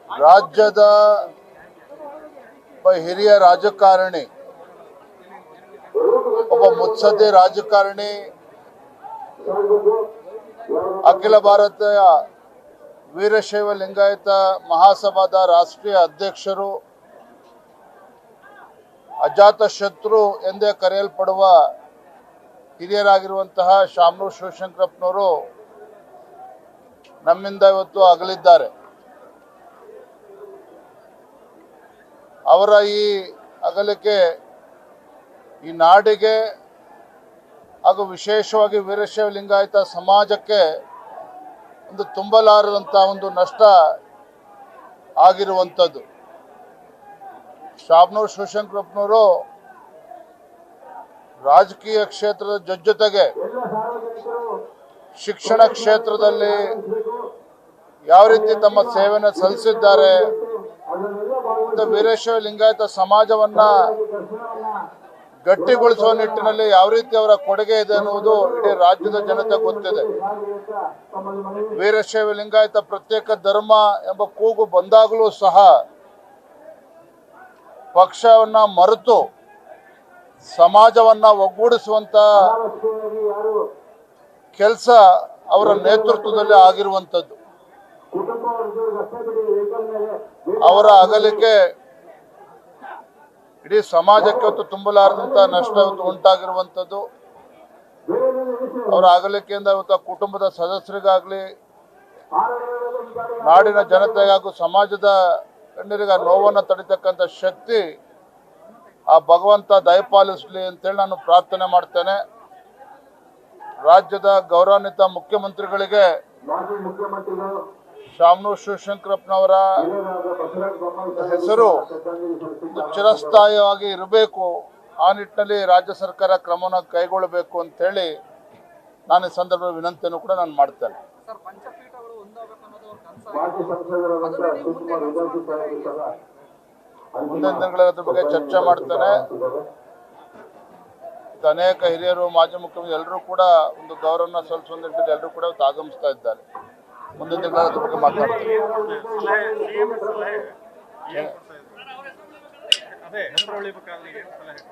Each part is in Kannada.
ರಾಜ್ಯದ ಒಬ್ಬ ಹಿರಿಯ ರಾಜಕಾರಣಿ, ಒಬ್ಬ ಮುತ್ಸದ್ದಿ ರಾಜಕಾರಣಿ, ಅಖಿಲ ಭಾರತ ವೀರಶೈವ ಲಿಂಗಾಯತ ಮಹಾಸಭಾದ ರಾಷ್ಟ್ರೀಯ ಅಧ್ಯಕ್ಷರು, ಅಜಾತ ಶತ್ರು ಎಂದೇ ಕರೆಯಲ್ಪಡುವ ಹಿರಿಯರಾಗಿರುವಂತಹ ಶಾಮನೂರು ಶಿವಶಂಕರಪ್ಪನವರು ನಮ್ಮಿಂದ ಇವತ್ತು ಅಗಲಿದ್ದಾರೆ. ಅವರ ಈ ಅಗಲಿಕೆ ಈ ನಾಡಿಗೆ ಹಾಗೂ ವಿಶೇಷವಾಗಿ ವೀರಶೈವ ಲಿಂಗಾಯತ ಸಮಾಜಕ್ಕೆ ಒಂದು ತುಂಬಲಾರದಂಥ ಒಂದು ನಷ್ಟ ಆಗಿರುವಂಥದ್ದು. ಶಾಮನೂರು ಶಿವಶಂಕರಪ್ಪನವರು ರಾಜಕೀಯ ಕ್ಷೇತ್ರದ ಜೊತೆಗೆ ಶಿಕ್ಷಣ ಕ್ಷೇತ್ರದಲ್ಲಿ ಯಾವ ರೀತಿ ತಮ್ಮ ಸೇವೆಯನ್ನು ಸಲ್ಲಿಸಿದ್ದಾರೆ, ವೀರಶೈವ ಲಿಂಗಾಯತ ಸಮಾಜವನ್ನ ಗಟ್ಟಿಗೊಳಿಸುವ ನಿಟ್ಟಿನಲ್ಲಿ ಯಾವ ರೀತಿ ಅವರ ಕೊಡುಗೆ ಇದೆ ಅನ್ನುವುದು ಇಡೀ ರಾಜ್ಯದ ಜನತೆ ಗೊತ್ತಿದೆ. ವೀರಶೈವ ಲಿಂಗಾಯತ ಪ್ರತ್ಯೇಕ ಧರ್ಮ ಎಂಬ ಕೂಗು ಬಂದಾಗಲೂ ಸಹ ಪಕ್ಷವನ್ನ ಮರೆತು ಸಮಾಜವನ್ನ ಒಗ್ಗೂಡಿಸುವಂತ ಕೆಲಸ ಅವರ ನೇತೃತ್ವದಲ್ಲಿ ಆಗಿರುವಂಥದ್ದು. ಅವರ ಅಗಲಿಕೆ ಇಡೀ ಸಮಾಜಕ್ಕೆ ಹೊತ್ತು ತುಂಬಲಾರದಂತ ನಷ್ಟ ಇವತ್ತು ಉಂಟಾಗಿರುವಂಥದ್ದು. ಅವರ ಅಗಲಿಕೆಯಿಂದ ಇವತ್ತು ಕುಟುಂಬದ ಸದಸ್ಯರಿಗಾಗಲಿ, ನಾಡಿನ ಜನತೆಗಾಗೂ, ಸಮಾಜದ ಗಣ್ಯರಿಗೆ ನೋವನ್ನು ತಡಿತಕ್ಕಂಥ ಶಕ್ತಿ ಆ ಭಗವಂತ ದಯಪಾಲಿಸಲಿ ಅಂತೇಳಿ ನಾನು ಪ್ರಾರ್ಥನೆ ಮಾಡ್ತೇನೆ. ರಾಜ್ಯದ ಗೌರವಾನ್ವಿತ ಮುಖ್ಯಮಂತ್ರಿಗಳಿಗೆ ಶಾಮನೂರು ಶಿವಶಂಕರಪ್ಪನವರ ಹೆಸರು ಚಿರಸ್ಥಾಯಿಯಾಗಿ ಇರಬೇಕು, ಆ ನಿಟ್ಟಿನಲ್ಲಿ ರಾಜ್ಯ ಸರ್ಕಾರ ಕ್ರಮವನ್ನು ಕೈಗೊಳ್ಳಬೇಕು ಅಂತೇಳಿ ನಾನು ಈ ಸಂದರ್ಭದಲ್ಲಿ ವಿನಂತಿಯನ್ನು ಕೂಡ ನಾನು ಮಾಡ್ತೇನೆ. ಮುಂದಿನ ದಿನಗಳ ಬಗ್ಗೆ ಚರ್ಚೆ ಮಾಡ್ತೇನೆ. ಅನೇಕ ಹಿರಿಯರು, ಮಾಜಿ ಮುಖ್ಯಮಂತ್ರಿ ಎಲ್ಲರೂ ಕೂಡ ಒಂದು ಗೌರವನ ಸಲ್ಲಿಸುವ ನಿಟ್ಟಿನಲ್ಲಿ ಎಲ್ಲರೂ ಕೂಡ ಆಗಮಿಸ್ತಾ ಇದ್ದಾರೆ. ಮುಂದಿನ ದಿನಗಳ ಬಗ್ಗೆ ಮಾತನಾಡ್ತೀನಿ.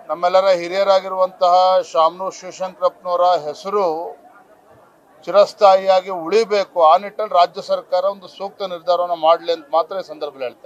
ನಮ್ಮೆಲ್ಲರ ಹಿರಿಯರಾಗಿರುವಂತಹ ಶಾಮನೂರು ಶಿವಶಂಕರಪ್ಪನವರ ಹೆಸರು ಚಿರಸ್ಥಾಯಿಯಾಗಿ ಉಳಿಬೇಕು, ಆ ನಿಟ್ಟಿನಲ್ಲಿ ರಾಜ್ಯ ಸರ್ಕಾರ ಒಂದು ಸೂಕ್ತ ನಿರ್ಧಾರವನ್ನು ಮಾಡಲಿ ಅಂತ ಮಾತ್ರ ಈ ಸಂದರ್ಭದಲ್ಲಿ ಹೇಳ್ತೇನೆ.